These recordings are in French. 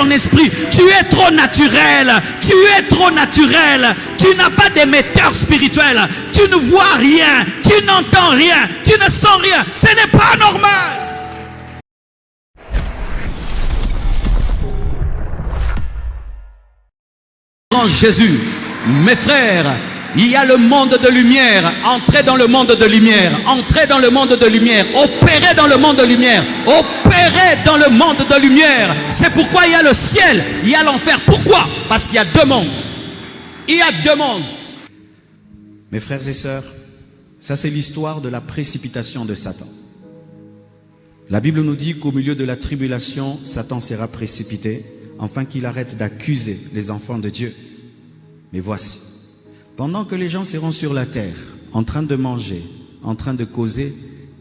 ton esprit. Tu es trop naturel. Tu es trop naturel. Tu n'as pas d'émetteur spirituel. Tu ne vois rien. Tu n'entends rien. Tu ne sens rien. Ce n'est pas normal. Jésus, mes frères, il y a le monde de lumière. Entrez dans le monde de lumière. Entrez dans le monde de lumière. Opérez dans le monde de lumière. Opérez dans le monde de lumière. C'est pourquoi il y a le ciel, il y a l'enfer. Pourquoi? Parce qu'il y a deux mondes. Il y a deux mondes. Mes frères et sœurs, ça c'est l'histoire de la précipitation de Satan. La Bible nous dit qu'au milieu de la tribulation, Satan sera précipité, afin qu'il arrête d'accuser les enfants de Dieu. Mais voici, pendant que les gens seront sur la terre, en train de manger, en train de causer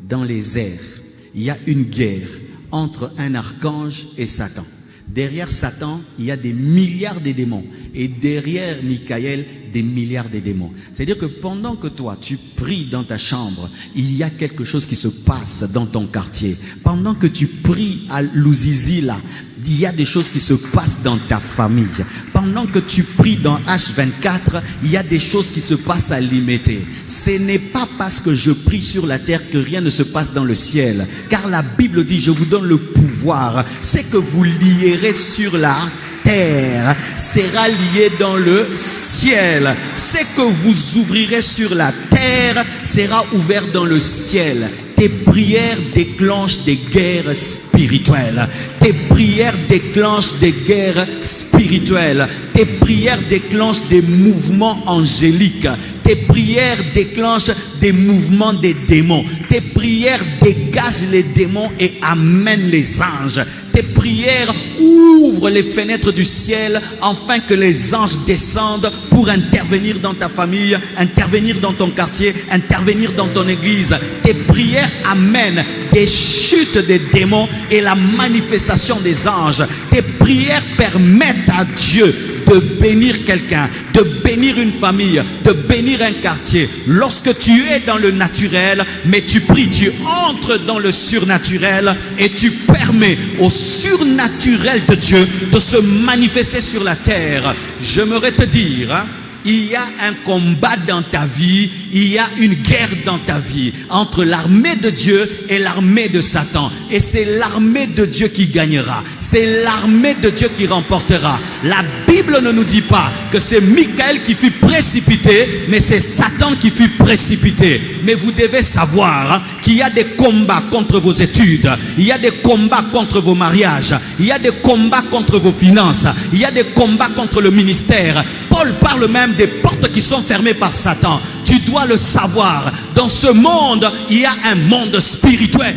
dans les airs, il y a une guerre entre un archange et Satan. Derrière Satan, il y a des milliards de démons. Et derrière Michael, des milliards de démons. C'est-à-dire que pendant que toi, tu pries dans ta chambre, il y a quelque chose qui se passe dans ton quartier. Pendant que tu pries à Louzizi, là, il y a des choses qui se passent dans ta famille. Pendant que tu pries dans H24, il y a des choses qui se passent à Limité. Ce n'est pas parce que je prie sur la terre que rien ne se passe dans le ciel. Car la Bible dit, je vous donne le pouvoir. C'est que vous lierez sur la terre sera lié dans le ciel. C'est que vous ouvrirez sur la terre sera ouvert dans le ciel. Tes prières déclenchent des guerres spirituelles. Tes prières déclenchent des guerres spirituelles. Tes prières déclenchent des mouvements angéliques. Tes prières déclenchent des mouvements des démons. Tes prières dégagent les démons et amènent les anges. Tes prières ouvrent les fenêtres du ciel afin que les anges descendent pour intervenir dans ta famille, intervenir dans ton quartier, intervenir dans ton église. Tes prières amènent des chutes des démons et la manifestation des anges. Tes prières permettent à Dieu de bénir quelqu'un, de bénir une famille, de bénir un quartier. Lorsque tu es dans le naturel, mais tu pries, tu entres dans le surnaturel et tu permets au surnaturel de Dieu de se manifester sur la terre. J'aimerais te dire, il y a un combat dans ta vie, il y a une guerre dans ta vie entre l'armée de Dieu et l'armée de Satan. Et c'est l'armée de Dieu qui gagnera. C'est l'armée de Dieu qui remportera. La Bible ne nous dit pas que c'est Michael qui fut précipité, mais c'est Satan qui fut précipité. Mais vous devez savoir qu'il y a des combats contre vos études, il y a des combats contre vos mariages, il y a des combats contre vos finances, il y a des combats contre le ministère. Paul parle même des portes qui sont fermées par Satan. Tu dois le savoir. Dans ce monde, il y a un monde spirituel.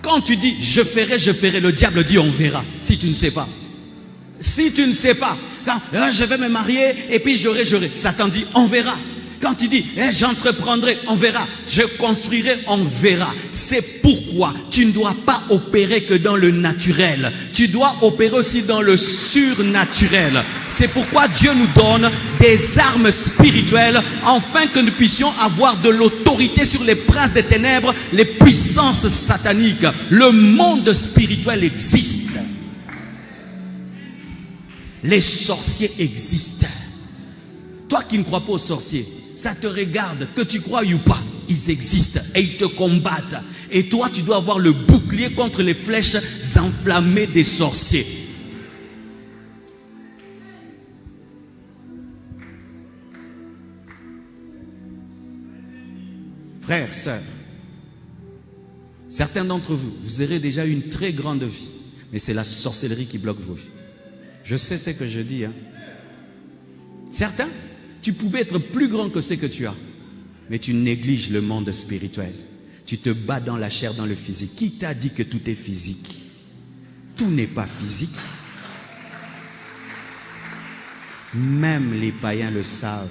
Quand tu dis je ferai, le diable dit on verra. Si tu ne sais pas. Si tu ne sais pas. Quand je vais me marier et puis j'aurai. Satan dit on verra. Quand tu dis j'entreprendrai, on verra. Je construirai, on verra. C'est pourquoi tu ne dois pas opérer que dans le naturel. Tu dois opérer aussi dans le surnaturel. C'est pourquoi Dieu nous donne des armes spirituelles afin que nous puissions avoir de l'autorité sur les princes des ténèbres, les puissances sataniques. Le monde spirituel existe. Les sorciers existent. Toi qui ne crois pas aux sorciers, ça te regarde, que tu crois ou pas, ils existent et ils te combattent. Et toi, tu dois avoir le bouclier contre les flèches enflammées des sorciers. Frères, sœurs, certains d'entre vous, vous aurez déjà une très grande vie, mais c'est la sorcellerie qui bloque vos vies. Je sais ce que je dis, hein. Certains, tu pouvais être plus grand que ce que tu as, mais tu négliges le monde spirituel. Tu te bats dans la chair, dans le physique. Qui t'a dit que tout est physique? Tout n'est pas physique. Même les païens le savent.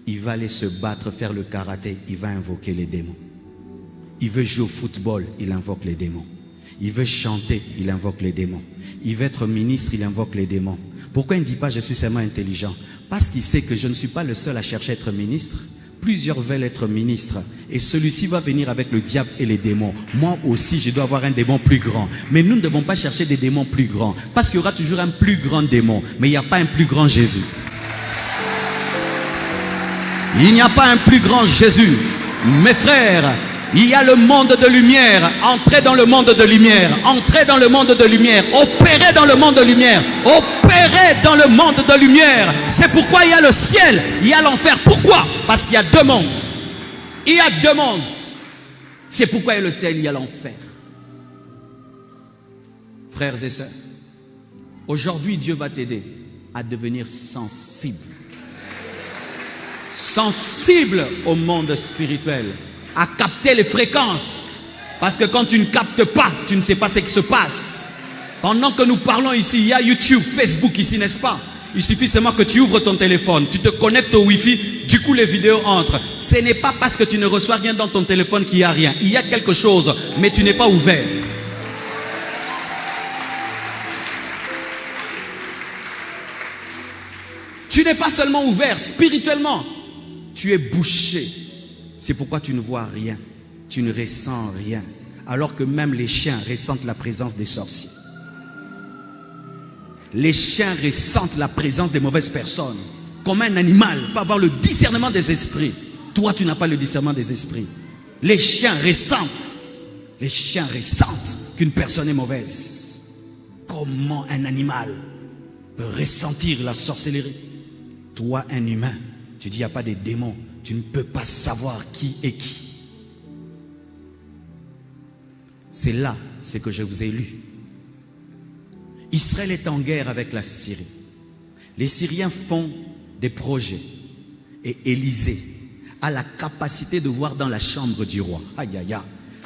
Il va aller se battre, faire le karaté, il va invoquer les démons. Il veut jouer au football, il invoque les démons. Il veut chanter, il invoque les démons. Il veut être ministre, il invoque les démons. Pourquoi il ne dit pas je suis seulement intelligent? Parce qu'il sait que je ne suis pas le seul à chercher à être ministre. Plusieurs veulent être ministres. Et celui-ci va venir avec le diable et les démons. Moi aussi, je dois avoir un démon plus grand. Mais nous ne devons pas chercher des démons plus grands. Parce qu'il y aura toujours un plus grand démon. Mais il n'y a pas un plus grand Jésus. Il n'y a pas un plus grand Jésus. Mes frères, il y a le monde de lumière. Entrez dans le monde de lumière. Entrez dans le monde de lumière. Opérez dans le monde de lumière. Opérez dans le monde de lumière. C'est pourquoi il y a le ciel, il y a l'enfer. Pourquoi? Parce qu'il y a deux mondes. Il y a deux mondes. C'est pourquoi il y a le ciel, il y a l'enfer. Frères et sœurs, aujourd'hui Dieu va t'aider à devenir sensible. Sensible au monde spirituel. À capter les fréquences. Parce que quand tu ne captes pas, tu ne sais pas ce qui se passe. Pendant que nous parlons ici, il y a YouTube, Facebook ici, n'est-ce pas? Il suffit seulement que tu ouvres ton téléphone, tu te connectes au Wi-Fi, du coup les vidéos entrent. Ce n'est pas parce que tu ne reçois rien dans ton téléphone qu'il n'y a rien. Il y a quelque chose, mais tu n'es pas ouvert. Tu n'es pas seulement ouvert spirituellement, tu es bouché. C'est pourquoi tu ne vois rien, tu ne ressens rien. Alors que même les chiens ressentent la présence des sorciers. Les chiens ressentent la présence des mauvaises personnes. Comme un animal peut avoir le discernement des esprits. Toi, tu n'as pas le discernement des esprits. Les chiens ressentent. Les chiens ressentent qu'une personne est mauvaise. Comment un animal peut ressentir la sorcellerie? Toi, un humain, tu dis il n'y a pas de démons. Tu ne peux pas savoir qui est qui. C'est là ce que je vous ai lu. Israël est en guerre avec la Syrie. Les Syriens font des projets. Et Élisée a la capacité de voir dans la chambre du roi. Aïe, aïe, aïe.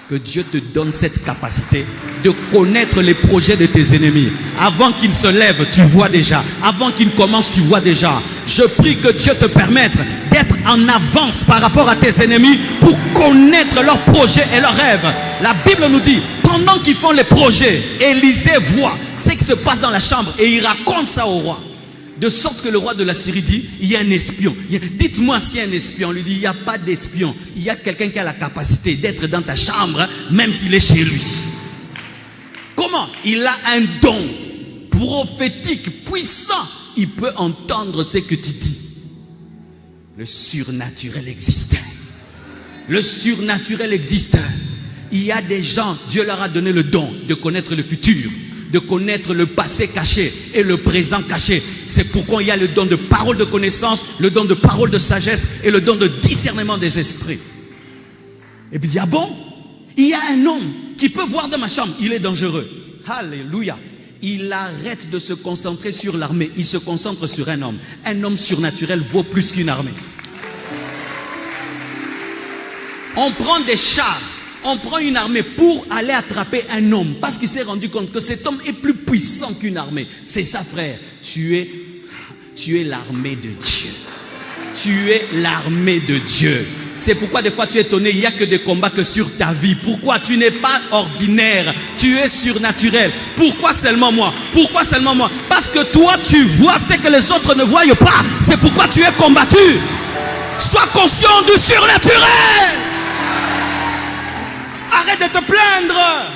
Que Dieu te donne cette capacité de connaître les projets de tes ennemis. Avant qu'ils ne se lèvent, tu vois déjà. Avant qu'ils ne commencent, tu vois déjà. Je prie que Dieu te permette d'être en avance par rapport à tes ennemis pour connaître leurs projets et leurs rêves. La Bible nous dit, pendant qu'ils font les projets, Élisée voit ce qui se passe dans la chambre et il raconte ça au roi. De sorte que le roi de la Syrie dit, il y a un espion. Dites-moi s'il y a un espion. On lui dit, il n'y a pas d'espion. Il y a quelqu'un qui a la capacité d'être dans ta chambre, même s'il est chez lui. Comment? Il a un don prophétique puissant. Il peut entendre ce que tu dis. Le surnaturel existe. Le surnaturel existe. Il y a des gens, Dieu leur a donné le don de connaître le futur, de connaître le passé caché et le présent caché. C'est pourquoi il y a le don de parole de connaissance, le don de parole de sagesse et le don de discernement des esprits. Et puis il dit, ah bon? Il y a un homme qui peut voir dans ma chambre, il est dangereux. Alléluia. Il arrête de se concentrer sur l'armée, il se concentre sur un homme. Un homme surnaturel vaut plus qu'une armée. On prend des chars, on prend une armée pour aller attraper un homme parce qu'il s'est rendu compte que cet homme est plus puissant qu'une armée. C'est ça, frère. Tu es l'armée de Dieu. Tu es l'armée de Dieu. C'est pourquoi des fois tu es étonné, il n'y a que des combats que sur ta vie. Pourquoi? Tu n'es pas ordinaire, tu es surnaturel. Pourquoi seulement moi? Pourquoi seulement moi? Parce que toi tu vois ce que les autres ne voient pas. C'est pourquoi tu es combattu. Sois conscient du surnaturel. Arrête de te plaindre.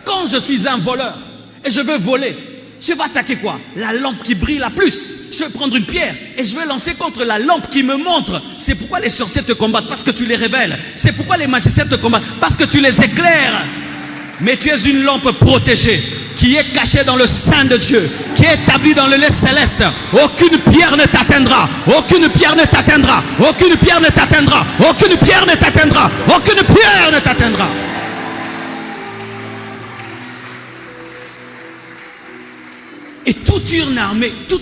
Quand je suis un voleur et je veux voler, je vais attaquer quoi? La lampe qui brille la plus. Je vais prendre une pierre et je vais lancer contre la lampe qui me montre. C'est pourquoi les sorciers te combattent, parce que tu les révèles. C'est pourquoi les magiciens te combattent, parce que tu les éclaires. Mais tu es une lampe protégée, qui est cachée dans le sein de Dieu, qui est établie dans le lait céleste. Aucune pierre ne t'atteindra. Aucune pierre ne t'atteindra. Aucune pierre ne t'atteindra. Aucune pierre ne t'atteindra. Aucune pierre ne t'atteindra. Et toute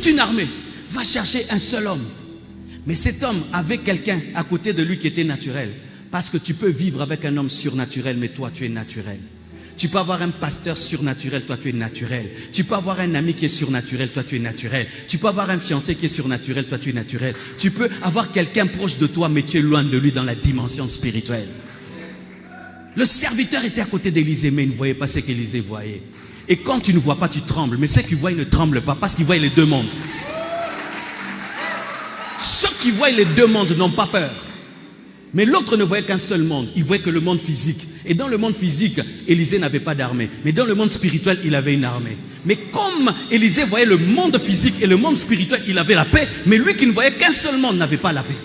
une armée va chercher un seul homme. Mais cet homme avait quelqu'un à côté de lui qui était naturel. Parce que tu peux vivre avec un homme surnaturel, mais toi tu es naturel. Tu peux avoir un pasteur surnaturel, toi tu es naturel. Tu peux avoir un ami qui est surnaturel, toi tu es naturel. Tu peux avoir un fiancé qui est surnaturel, toi tu es naturel. Tu peux avoir quelqu'un proche de toi, mais tu es loin de lui dans la dimension spirituelle. Le serviteur était à côté d'Élisée, mais il ne voyait pas ce qu'Élisée voyait. Et quand tu ne vois pas, tu trembles. Mais ceux qui voient, ils ne tremblent pas parce qu'ils voient les deux mondes. Ceux qui voient les deux mondes n'ont pas peur. Mais l'autre ne voyait qu'un seul monde. Il voyait que le monde physique. Et dans le monde physique, Élisée n'avait pas d'armée. Mais dans le monde spirituel, il avait une armée. Mais comme Élisée voyait le monde physique et le monde spirituel, il avait la paix. Mais lui qui ne voyait qu'un seul monde n'avait pas la paix.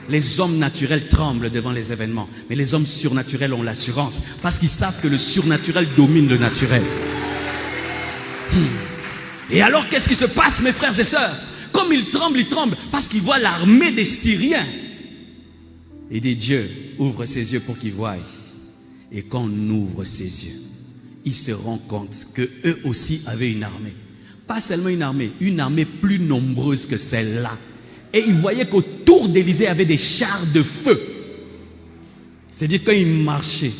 Les hommes naturels tremblent devant les événements. Mais les hommes surnaturels ont l'assurance. Parce qu'ils savent que le surnaturel domine le naturel. Et alors, qu'est-ce qui se passe, mes frères et sœurs? Comme ils tremblent parce qu'ils voient l'armée des Syriens. Il dit, Dieu ouvre ses yeux pour qu'ils voient. Et quand on ouvre ses yeux, il se rend compte qu'eux aussi avaient une armée. Pas seulement une armée plus nombreuse que celle-là. Et il voyait qu'autour d'Élisée, il y avait des chars de feu. C'est-à-dire quand il marchait,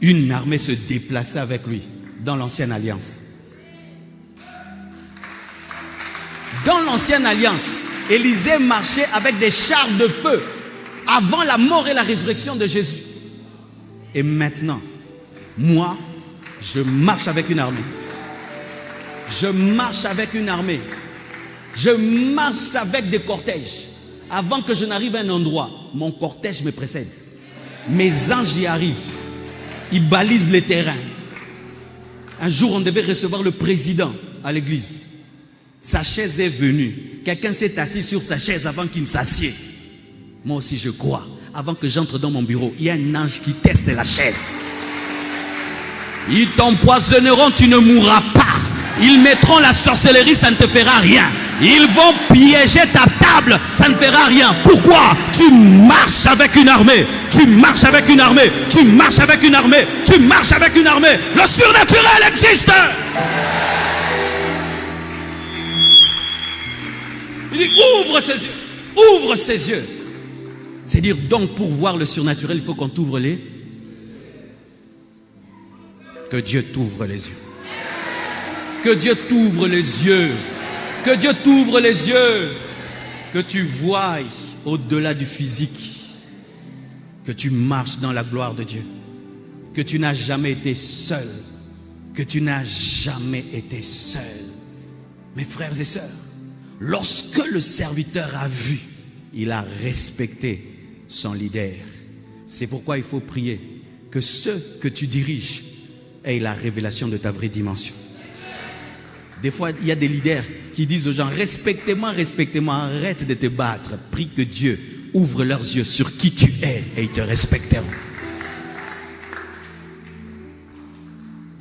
une armée se déplaçait avec lui dans l'ancienne alliance. Dans l'ancienne alliance, Élisée marchait avec des chars de feu avant la mort et la résurrection de Jésus. Et maintenant, moi, je marche avec une armée. Je marche avec une armée. Je marche avec des cortèges. Avant que je n'arrive à un endroit, mon cortège me précède. Mes anges y arrivent. Ils balisent les terrains. Un jour, on devait recevoir le président à l'église. Sa chaise est venue. Quelqu'un s'est assis sur sa chaise avant qu'il ne s'assied. Moi aussi, je crois. Avant que j'entre dans mon bureau, il y a un ange qui teste la chaise. Ils t'empoisonneront, tu ne mourras pas. Ils mettront la sorcellerie, ça ne te fera rien. Ils vont piéger ta table, ça ne fera rien. Pourquoi? Tu marches avec une armée. Tu marches avec une armée. Tu marches avec une armée. Tu marches avec une armée. Le surnaturel existe. Il dit, ouvre ses yeux. Ouvre ses yeux. C'est dire, donc, pour voir le surnaturel, il faut qu'on t'ouvre les... Que Dieu t'ouvre les yeux. Que Dieu t'ouvre les yeux. Que Dieu t'ouvre les yeux. Que tu voies au-delà du physique. Que tu marches dans la gloire de Dieu. Que tu n'as jamais été seul. Que tu n'as jamais été seul. Mes frères et sœurs, lorsque le serviteur a vu, il a respecté son leader. C'est pourquoi il faut prier que ceux que tu diriges aient la révélation de ta vraie dimension. Des fois, il y a des leaders qui disent aux gens, respectez-moi, respectez-moi, arrête de te battre. Prie que Dieu ouvre leurs yeux sur qui tu es et ils te respecteront.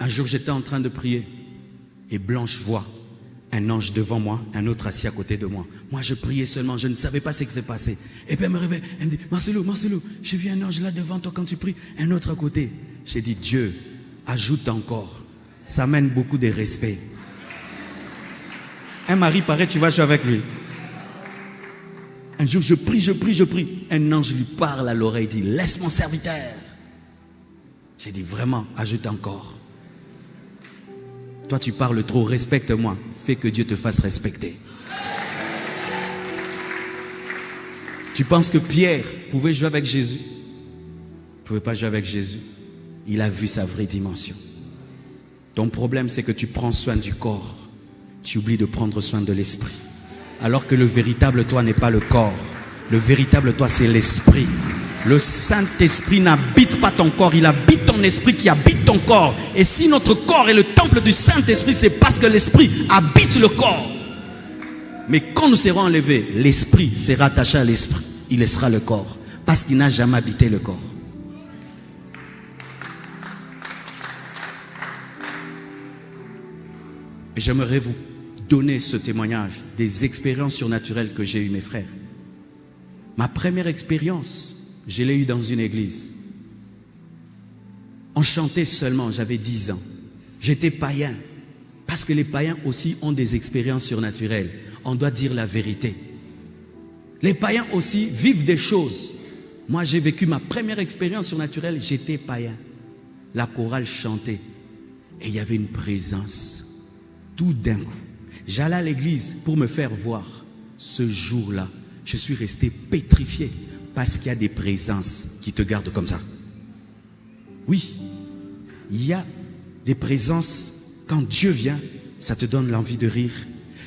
Un jour, j'étais en train de prier et Blanche voit un ange devant moi, un autre assis à côté de moi. Moi, je priais seulement, je ne savais pas ce qui s'est passé. Et puis elle me réveille, elle me dit, Marcelo, j'ai vu un ange là devant toi quand tu pries, un autre à côté. J'ai dit, Dieu, ajoute encore. Ça mène beaucoup de respect. Un mari paraît, tu vas jouer avec lui. Un jour, je prie. Un ange lui parle à l'oreille, dit, laisse mon serviteur. J'ai dit, vraiment, ajoute encore. Toi, tu parles trop, respecte-moi. Fais que Dieu te fasse respecter. Tu penses que Pierre pouvait jouer avec Jésus? Il ne pouvait pas jouer avec Jésus. Il a vu sa vraie dimension. Ton problème, c'est que tu prends soin du corps. Tu oublies de prendre soin de l'esprit. Alors que le véritable toi n'est pas le corps. Le véritable toi, c'est l'esprit. Le Saint-Esprit n'habite pas ton corps, il habite ton esprit qui habite ton corps. Et si notre corps est le temple du Saint-Esprit, c'est parce que l'esprit habite le corps. Mais quand nous serons enlevés, l'esprit sera attaché à l'esprit. Il laissera le corps. Parce qu'il n'a jamais habité le corps. Et j'aimerais vous donner ce témoignage des expériences surnaturelles que j'ai eues, mes frères. Ma première expérience, je l'ai eue dans une église. On chantait seulement, j'avais 10 ans. J'étais païen. Parce que les païens aussi ont des expériences surnaturelles. On doit dire la vérité. Les païens aussi vivent des choses. Moi, j'ai vécu ma première expérience surnaturelle, j'étais païen. La chorale chantait. Et il y avait une présence. Tout d'un coup, j'allais à l'église pour me faire voir. Ce jour-là, je suis resté pétrifié. Parce qu'il y a des présences qui te gardent comme ça. Oui, il y a des présences, quand Dieu vient, ça te donne l'envie de rire,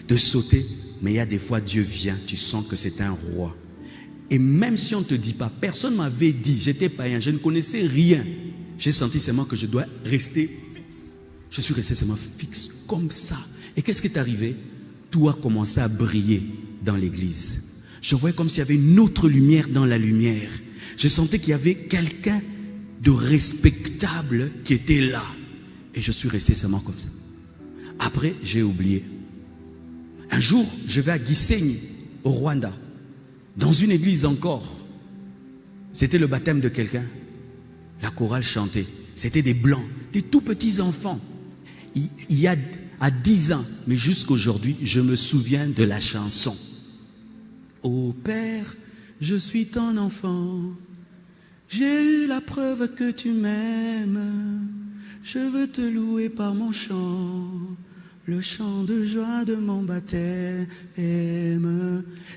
de sauter. Mais il y a des fois, Dieu vient, tu sens que c'est un roi. Et même si on ne te dit pas, personne ne m'avait dit, j'étais païen, je ne connaissais rien. J'ai senti seulement que je dois rester fixe. Je suis resté seulement fixe comme ça. Et qu'est-ce qui est arrivé? Tout a commencé à briller dans l'église. Je voyais comme s'il y avait une autre lumière dans la lumière. Je sentais qu'il y avait quelqu'un de respectable qui était là. Et je suis resté seulement comme ça. Après, j'ai oublié. Un jour, je vais à Gisenyi, au Rwanda, dans une église encore. C'était le baptême de quelqu'un. La chorale chantait. C'était des blancs, des tout petits enfants. Il y a à 10 ans, mais jusqu'aujourd'hui, je me souviens de la chanson. Ô Père, je suis ton enfant. J'ai eu la preuve que tu m'aimes. Je veux te louer par mon chant. Le chant de joie de mon baptême.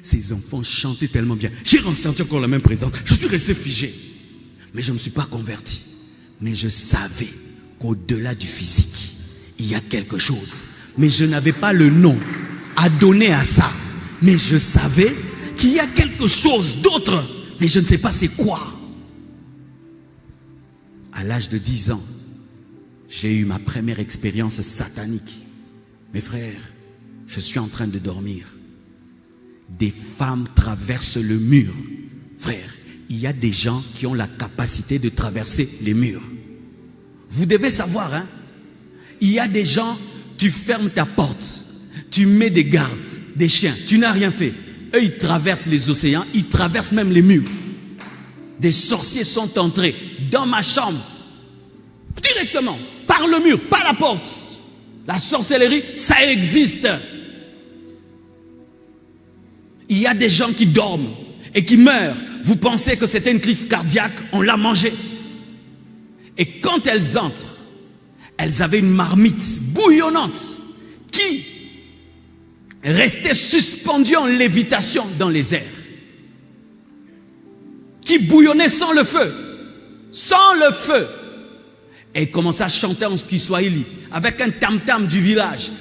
Ces enfants chantaient tellement bien. J'ai ressenti encore la même présence. Je suis resté figé. Mais je ne me suis pas converti. Mais je savais qu'au-delà du physique, il y a quelque chose. Mais je n'avais pas le nom à donner à ça. Mais je savais qu'il y a quelque chose d'autre. Mais je ne sais pas c'est quoi. À l'âge de 10 ans, j'ai eu ma première expérience satanique. Mes frères, je suis en train de dormir. Des femmes traversent le mur. Frères, il y a des gens qui ont la capacité de traverser les murs. Vous devez savoir, hein, il y a des gens, tu fermes ta porte, tu mets des gardes, des chiens, tu n'as rien fait. Eux, ils traversent les océans, ils traversent même les murs. Des sorciers sont entrés dans ma chambre, directement, par le mur, par la porte. La sorcellerie, ça existe. Il y a des gens qui dorment et qui meurent. Vous pensez que c'était une crise cardiaque, on l'a mangé. Et quand elles entrent, elles avaient une marmite bouillonnante qui restait suspendue en lévitation dans les airs. Qui bouillonnait sans le feu. Sans le feu. Et commençait à chanter en Kiswahili avec un tam-tam du village.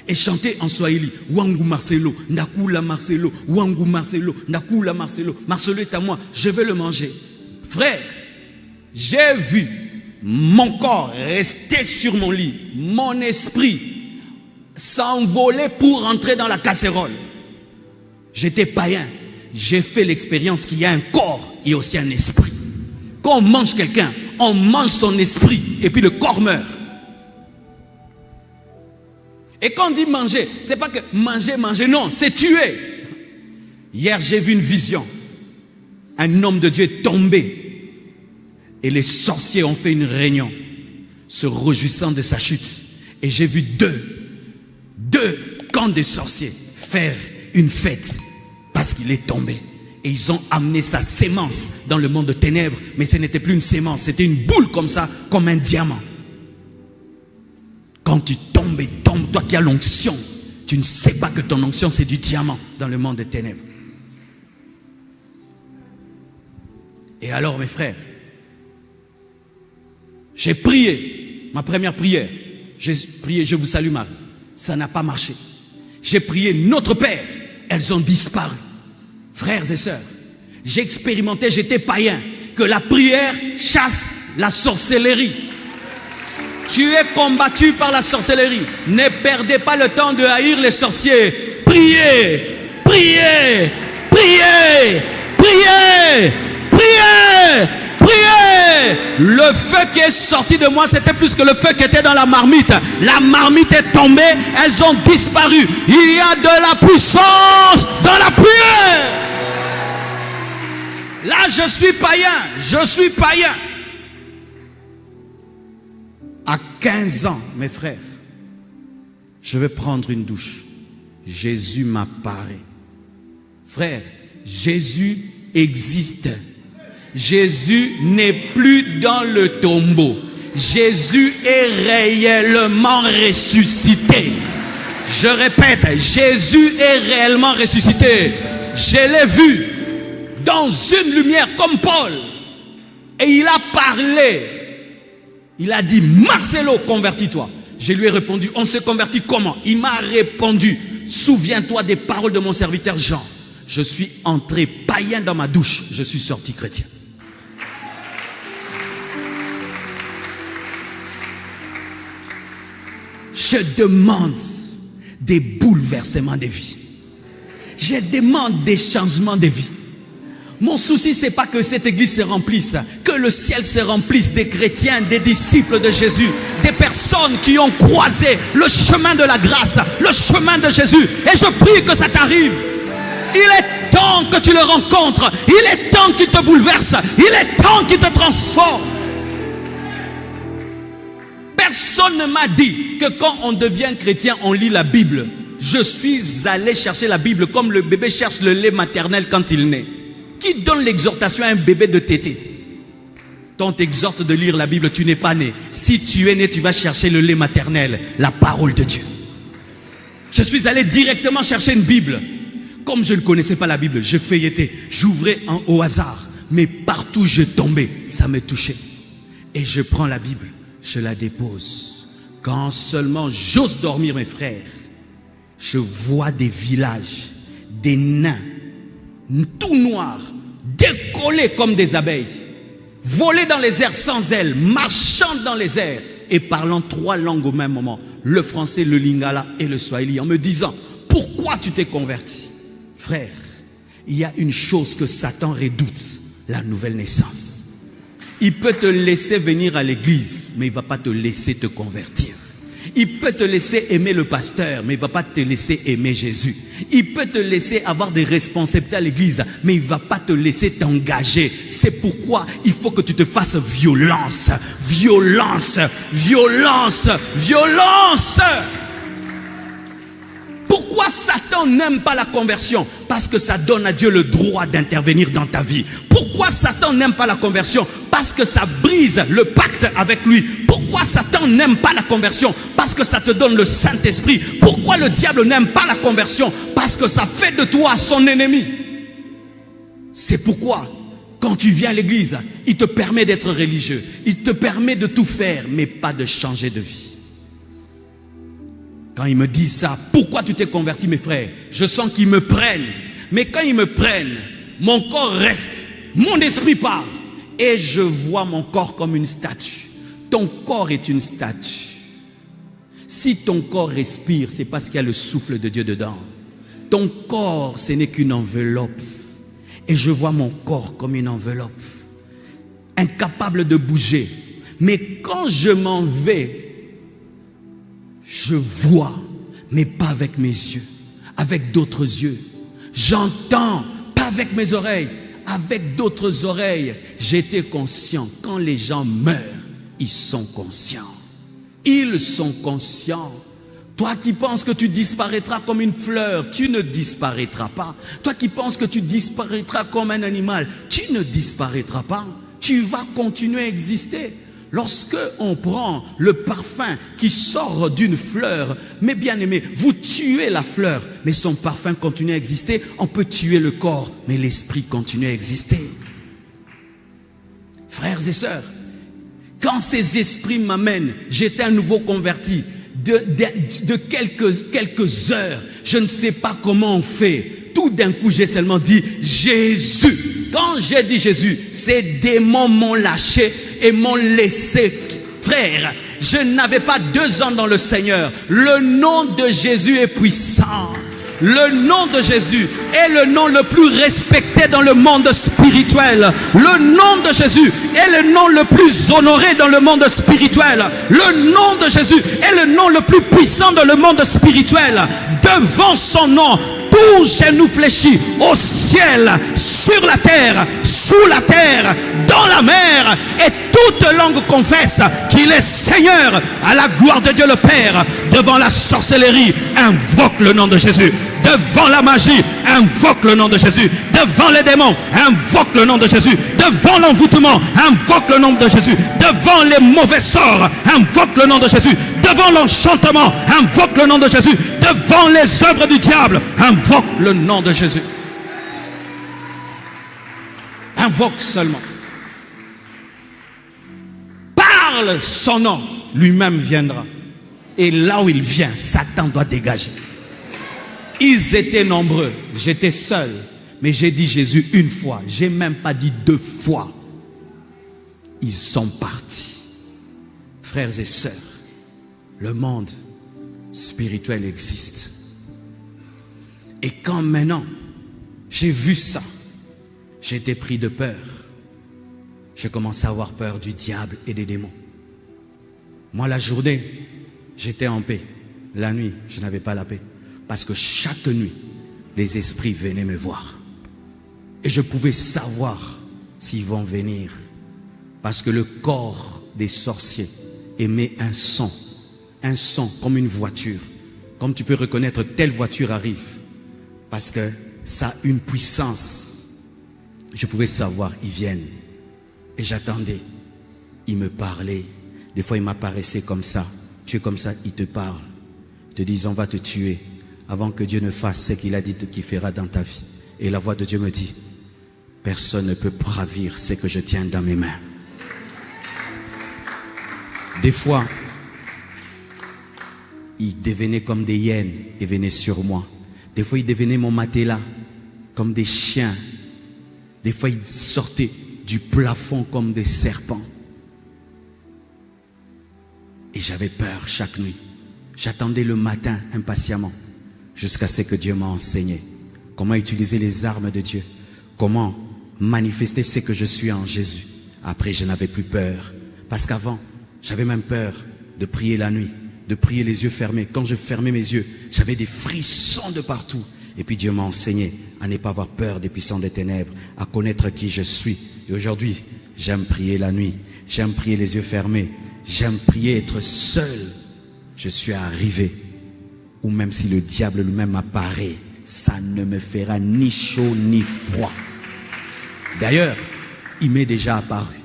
Et chanter en Swahili. Wangu Marcelo, Nakula Marcelo, Wangu Marcelo, Nakula Marcelo. Marcelo est à moi, je vais le manger. Frère, j'ai vu mon corps rester sur mon lit, mon esprit s'envoler pour entrer dans la casserole. J'étais païen. J'ai fait l'expérience qu'il y a un corps et aussi un esprit. Quand on mange quelqu'un, on mange son esprit et puis le corps meurt. Et quand on dit manger, c'est pas que manger, non, c'est tuer. Hier, j'ai vu une vision. Un homme de Dieu est tombé et les sorciers ont fait une réunion, se réjouissant de sa chute. Et j'ai vu deux camps de sorciers faire une fête parce qu'il est tombé. Et ils ont amené sa sémence dans le monde de ténèbres. Mais ce n'était plus une sémence, c'était une boule comme ça, comme un diamant. Quand tu tombes et tombes, toi qui as l'onction, tu ne sais pas que ton onction c'est du diamant dans le monde des ténèbres. Et alors mes frères, j'ai prié, ma première prière, j'ai prié, je vous salue Marie, ça n'a pas marché. J'ai prié notre Père, elles ont disparu. Frères et sœurs, j'ai expérimenté, j'étais païen, que la prière chasse la sorcellerie. Tu es combattu par la sorcellerie. Ne perdez pas le temps de haïr les sorciers. Priez, priez, priez, priez, priez, priez. Le feu qui est sorti de moi, c'était plus que le feu qui était dans la marmite. La marmite est tombée, elles ont disparu. Il y a de la puissance dans la prière. Là, je suis païen, je suis païen. À 15 ans, mes frères, je vais prendre une douche. Jésus m'apparaît. Frère, Jésus existe. Jésus n'est plus dans le tombeau. Jésus est réellement ressuscité. Je répète, Jésus est réellement ressuscité. Je l'ai vu dans une lumière comme Paul. Et il a parlé. Il a dit, Marcelo, convertis-toi. Je lui ai répondu, on s'est converti comment? Il m'a répondu, Souviens-toi des paroles de mon serviteur Jean. Je suis entré païen dans ma douche, je suis sorti chrétien. Je demande des bouleversements de vie. Je demande des changements de vie. Mon souci, c'est pas que cette église se remplisse, que le ciel se remplisse des chrétiens, des disciples de Jésus, des personnes qui ont croisé le chemin de la grâce, le chemin de Jésus. Et je prie que ça t'arrive. Il est temps que tu le rencontres. Il est temps qu'il te bouleverse. Il est temps qu'il te transforme. Personne ne m'a dit que quand on devient chrétien, on lit la Bible. Je suis allé chercher la Bible comme le bébé cherche le lait maternel quand il naît. Qui donne l'exhortation à un bébé de téter? Quand on t'exhorte de lire la Bible, tu n'es pas né. Si tu es né, tu vas chercher le lait maternel, la parole de Dieu. Je suis allé directement chercher une Bible. Comme je ne connaissais pas la Bible, je feuilletais, j'ouvrais au hasard. Mais partout où je tombais, ça me touchait. Et je prends la Bible, je la dépose. Quand seulement j'ose dormir, mes frères, je vois des villages, des nains, tout noirs, décollés comme des abeilles, voler dans les airs sans ailes, marchant dans les airs et parlant 3 langues au même moment, le français, le lingala et le swahili, en me disant: pourquoi tu t'es converti? Frère, il y a une chose que Satan redoute, la nouvelle naissance. Il peut te laisser venir à l'église, mais il ne va pas te laisser te convertir. Il peut te laisser aimer le pasteur, mais il ne va pas te laisser aimer Jésus. Il peut te laisser avoir des responsabilités à l'église, mais il ne va pas te laisser t'engager. C'est pourquoi il faut que tu te fasses violence. Violence, violence, violence. Pourquoi Satan n'aime pas la conversion? Parce que ça donne à Dieu le droit d'intervenir dans ta vie. Pourquoi Satan n'aime pas la conversion? Parce que ça brise le pacte avec lui. Pourquoi Satan n'aime pas la conversion? Parce que ça te donne le Saint-Esprit. Pourquoi le diable n'aime pas la conversion? Parce que ça fait de toi son ennemi. C'est pourquoi, quand tu viens à l'église, il te permet d'être religieux. Il te permet de tout faire, mais pas de changer de vie. Quand ils me disent ça, pourquoi tu t'es converti, mes frères? Je sens qu'ils me prennent. Mais quand ils me prennent, mon corps reste, mon esprit part. Et je vois mon corps comme une statue. Ton corps est une statue. Si ton corps respire, c'est parce qu'il y a le souffle de Dieu dedans. Ton corps, ce n'est qu'une enveloppe. Et je vois mon corps comme une enveloppe, incapable de bouger. Mais quand je m'en vais, je vois, mais pas avec mes yeux, avec d'autres yeux. J'entends, pas avec mes oreilles, avec d'autres oreilles. J'étais conscient. Quand les gens meurent, ils sont conscients. Ils sont conscients. Toi qui penses que tu disparaîtras comme une fleur, tu ne disparaîtras pas. Toi qui penses que tu disparaîtras comme un animal, tu ne disparaîtras pas. Tu vas continuer à exister. Lorsque on prend le parfum qui sort d'une fleur, mes bien-aimés, vous tuez la fleur, mais son parfum continue à exister. On peut tuer le corps, mais l'esprit continue à exister. Frères et sœurs, quand ces esprits m'amènent, j'étais un nouveau converti, de quelques heures, je ne sais pas comment on fait. Tout d'un coup, j'ai seulement dit Jésus. Quand j'ai dit Jésus, ces démons m'ont lâché et m'ont laissé. Frère, je n'avais pas 2 ans dans le Seigneur. Le nom de Jésus est puissant. Le nom de Jésus est le nom le plus respecté dans le monde spirituel. Le nom de Jésus est le nom le plus honoré dans le monde spirituel. Le nom de Jésus est le nom le plus puissant dans le monde spirituel. Devant son nom, tout genou fléchit au ciel, sur la terre, sous la terre, dans la mer, et toute langue confesse qu'il est Seigneur, à la gloire de Dieu le Père. Devant la sorcellerie, invoque le nom de Jésus. Devant la magie, invoque le nom de Jésus. Devant les démons, invoque le nom de Jésus. Devant l'envoûtement, invoque le nom de Jésus. Devant les mauvais sorts, invoque le nom de Jésus. Devant l'enchantement, invoque le nom de Jésus. Devant les œuvres du diable, invoque le nom de Jésus. Invoque seulement. Parle son nom, lui-même viendra. Et là où il vient, Satan doit dégager. Ils étaient nombreux, j'étais seul. Mais j'ai dit Jésus une fois, j'ai même pas dit 2 fois. Ils sont partis. Frères et sœurs, le monde spirituel existe. Et quand maintenant, j'ai vu ça, j'ai été pris de peur. J'ai commencé à avoir peur du diable et des démons. Moi, la journée, j'étais en paix. La nuit, je n'avais pas la paix. Parce que chaque nuit, les esprits venaient me voir. Et je pouvais savoir s'ils vont venir. Parce que le corps des sorciers émet un son comme une voiture. Comme tu peux reconnaître, telle voiture arrive. Parce que ça a une puissance. Je pouvais savoir, ils viennent. Et j'attendais. Ils me parlaient. Des fois, ils m'apparaissaient comme ça. Tu es comme ça, ils te parlent. Ils te disent, on va te tuer avant que Dieu ne fasse ce qu'il a dit qu'il fera dans ta vie. Et la voix de Dieu me dit, personne ne peut ravir ce que je tiens dans mes mains. Des fois, ils devenaient comme des hyènes et venaient sur moi. Des fois, ils devenaient mon matelas comme des chiens. Des fois, ils sortaient du plafond comme des serpents. Et j'avais peur chaque nuit. J'attendais le matin impatiemment jusqu'à ce que Dieu m'a enseigné comment utiliser les armes de Dieu, comment manifester ce que je suis en Jésus. Après, je n'avais plus peur. Parce qu'avant, j'avais même peur de prier la nuit, de prier les yeux fermés. Quand je fermais mes yeux, j'avais des frissons de partout. Et puis Dieu m'a enseigné à ne pas avoir peur des puissants des ténèbres, à connaître qui je suis. Et aujourd'hui, j'aime prier la nuit, j'aime prier les yeux fermés, j'aime prier être seul. Je suis arrivé, ou même si le diable lui-même apparaît, ça ne me fera ni chaud ni froid. D'ailleurs, il m'est déjà apparu.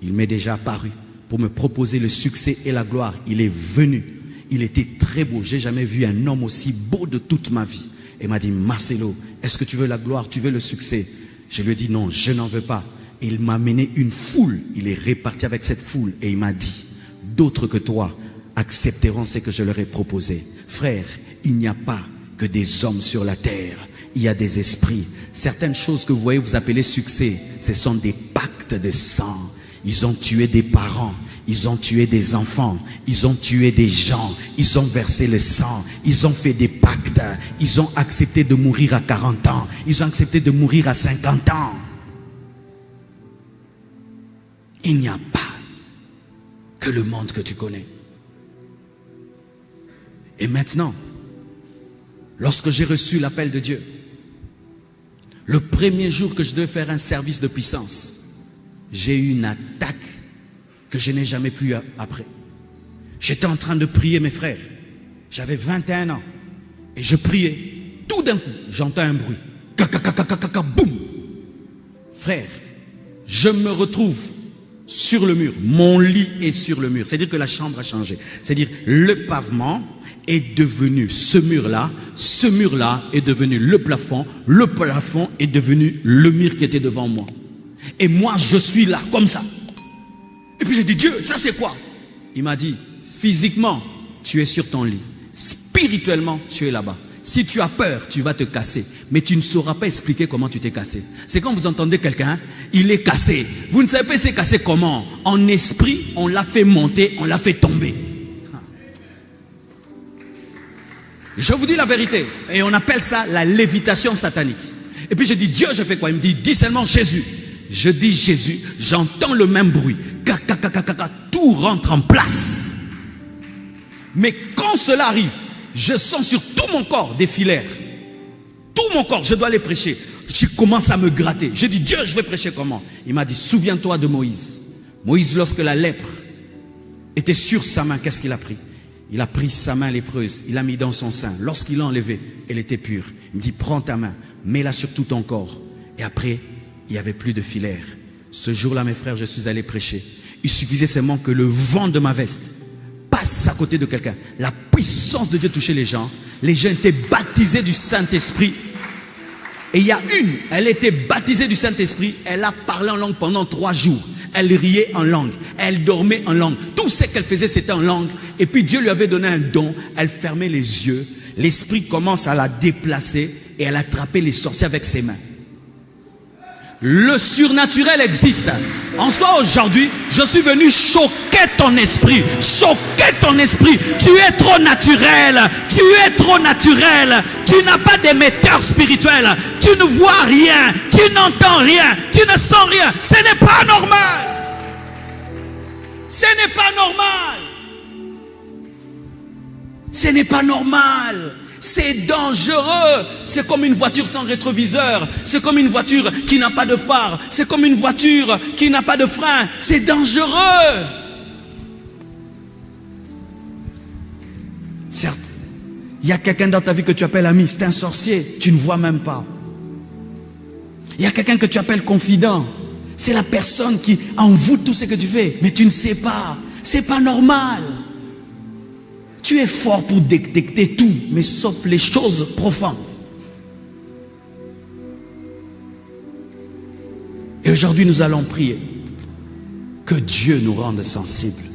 Il m'est déjà apparu pour me proposer le succès et la gloire. Il est venu. Il était très beau. J'ai jamais vu un homme aussi beau de toute ma vie. Et il m'a dit, Marcelo, est-ce que tu veux la gloire, tu veux le succès? Je lui ai dit non, je n'en veux pas. Et il m'a mené une foule. Il est reparti avec cette foule et il m'a dit, d'autres que toi accepteront ce que je leur ai proposé. Frère, il n'y a pas que des hommes sur la terre. Il y a des esprits. Certaines choses que vous voyez, vous appelez succès, ce sont des pactes de sang. Ils ont tué des parents, ils ont tué des enfants, ils ont tué des gens, ils ont versé le sang, ils ont fait des pactes, ils ont accepté de mourir à 40 ans, ils ont accepté de mourir à 50 ans. Il n'y a pas que le monde que tu connais. Et maintenant, lorsque j'ai reçu l'appel de Dieu, le premier jour que je devais faire un service de puissance, j'ai eu une attaque que je n'ai jamais pu après. J'étais en train de prier mes frères. J'avais 21 ans. Et je priais. Tout d'un coup, j'entends un bruit. Boum. Frère, je me retrouve sur le mur. Mon lit est sur le mur. C'est-à-dire que la chambre a changé. C'est-à-dire le pavement est devenu ce mur-là est devenu le plafond est devenu le mur qui était devant moi. Et moi, je suis là, comme ça. Et puis j'ai dit, Dieu, ça c'est quoi? Il m'a dit, physiquement, tu es sur ton lit. Spirituellement, tu es là-bas. Si tu as peur, tu vas te casser. Mais tu ne sauras pas expliquer comment tu t'es cassé. C'est quand vous entendez quelqu'un, il est cassé. Vous ne savez pas s'est cassé comment. En esprit, on l'a fait monter, on l'a fait tomber. Je vous dis la vérité. Et on appelle ça la lévitation satanique. Et puis je dis, Dieu, je fais quoi? Il me dit, dis seulement Jésus. Je dis Jésus, j'entends le même bruit. Tout rentre en place. Mais quand cela arrive, je sens sur tout mon corps des filaires. Tout mon corps, je dois les prêcher. Je commence à me gratter. Je dis, Dieu, je vais prêcher comment? Il m'a dit, souviens-toi de Moïse. Moïse, lorsque la lèpre était sur sa main, qu'est-ce qu'il a pris? Il a pris sa main lépreuse, il l'a mis dans son sein. Lorsqu'il l'a enlevée, elle était pure. Il me dit, prends ta main, mets-la sur tout ton corps. Et après, il n'y avait plus de filaire. Ce jour-là, mes frères, je suis allé prêcher. Il suffisait seulement que le vent de ma veste passe à côté de quelqu'un. La puissance de Dieu touchait les gens. Les gens étaient baptisés du Saint-Esprit. Et il y a une, elle était baptisée du Saint-Esprit. Elle a parlé en langue pendant 3 jours. Elle riait en langue. Elle dormait en langue. Tout ce qu'elle faisait, c'était en langue. Et puis Dieu lui avait donné un don. Elle fermait les yeux. l'esprit commence à la déplacer et à l'attraper les sorciers avec ses mains. Le surnaturel existe. En soi, aujourd'hui, je suis venu choquer ton esprit. Choquer ton esprit. Tu es trop naturel. Tu es trop naturel. Tu n'as pas d'émetteur spirituel. Tu ne vois rien. Tu n'entends rien. Tu ne sens rien. Ce n'est pas normal. Ce n'est pas normal. Ce n'est pas normal. C'est dangereux. C'est comme une voiture sans rétroviseur. C'est comme une voiture qui n'a pas de phare. C'est comme une voiture qui n'a pas de frein. C'est dangereux. Certes, il y a quelqu'un dans ta vie que tu appelles ami. C'est un sorcier. Tu ne vois même pas. Il y a quelqu'un que tu appelles confident. C'est la personne qui envoûte tout ce que tu fais. Mais tu ne sais pas. C'est pas normal. Tu es fort pour détecter tout, mais sauf les choses profondes. Et aujourd'hui, nous allons prier que Dieu nous rende sensibles.